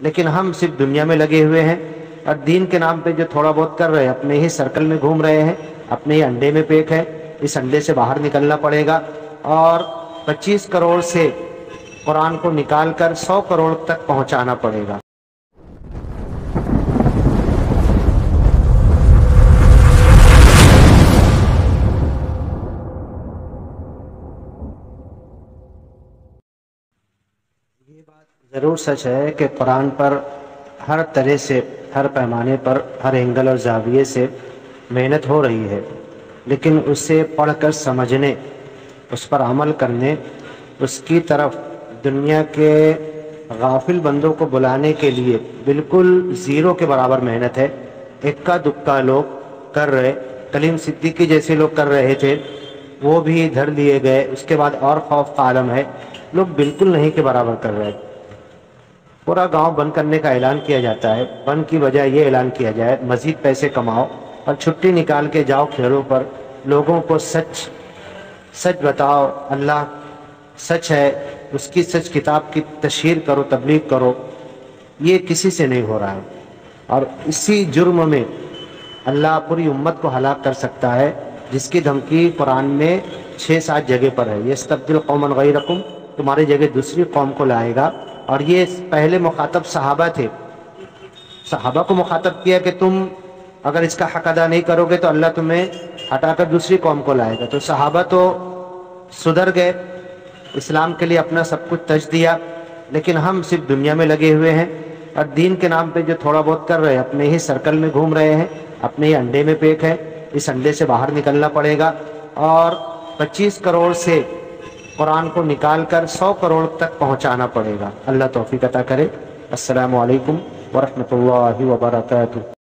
لیکن ہم صرف دنیا میں لگے ہوئے ہیں اور دین کے نام پہ جو تھوڑا بہت کر رہے ہیں، اپنے ہی سرکل میں گھوم رہے ہیں، اپنے ہی انڈے میں پیک ہے۔ اس انڈے سے باہر نکلنا پڑے گا اور 25 کروڑ سے قرآن کو نکال کر 100 کروڑ تک پہنچانا پڑے گا۔ یہ بات ضرور سچ ہے کہ قرآن پر ہر طرح سے، ہر پیمانے پر، ہر اینگل اور زاویے سے محنت ہو رہی ہے، لیکن اسے پڑھ کر سمجھنے، اس پر عمل کرنے، اس کی طرف دنیا کے غافل بندوں کو بلانے کے لیے بالکل زیرو کے برابر محنت ہے۔ اکا دکا لوگ کر رہے، کلیم صدیقی جیسے لوگ کر رہے تھے، وہ بھی دھر لیے گئے۔ اس کے بعد اور خوف کا عالم ہے، لوگ بالکل نہیں کے برابر کر رہے۔ پورا گاؤں بند کرنے کا اعلان کیا جاتا ہے، بند کی وجہ یہ اعلان کیا جائے مزید پیسے کماؤ اور چھٹی نکال کے جاؤ کھیلوں پر، لوگوں کو سچ بتاؤ، اللہ سچ ہے، اس کی سچ کتاب کی تشہیر کرو، تبلیغ کرو۔ یہ کسی سے نہیں ہو رہا ہے، اور اسی جرم میں اللہ پوری امت کو ہلاک کر سکتا ہے، جس کی دھمکی قرآن میں 6-7 جگہ پر ہے۔ یستبدل قوما غیرکم، تمہاری جگہ دوسری قوم کو لائے گا۔ اور یہ پہلے مخاطب صحابہ تھے، صحابہ کو مخاطب کیا کہ تم اگر اس کا حق ادا نہیں کرو گے تو اللہ تمہیں ہٹا کر دوسری قوم کو لائے گا۔ تو صحابہ تو سدھر گئے، اسلام کے لیے اپنا سب کچھ تج دیا، لیکن ہم صرف دنیا میں لگے ہوئے ہیں اور دین کے نام پہ جو تھوڑا بہت کر رہے ہیں، اپنے ہی سرکل میں گھوم رہے ہیں، اپنے ہی انڈے میں پیک ہے۔ اس انڈے سے باہر نکلنا پڑے گا اور 25 کروڑ سے قرآن کو نکال کر 100 کروڑ تک پہنچانا پڑے گا۔ اللہ توفیق عطا کرے۔ السلام علیکم ورحمۃ اللہ وبرکاتہ۔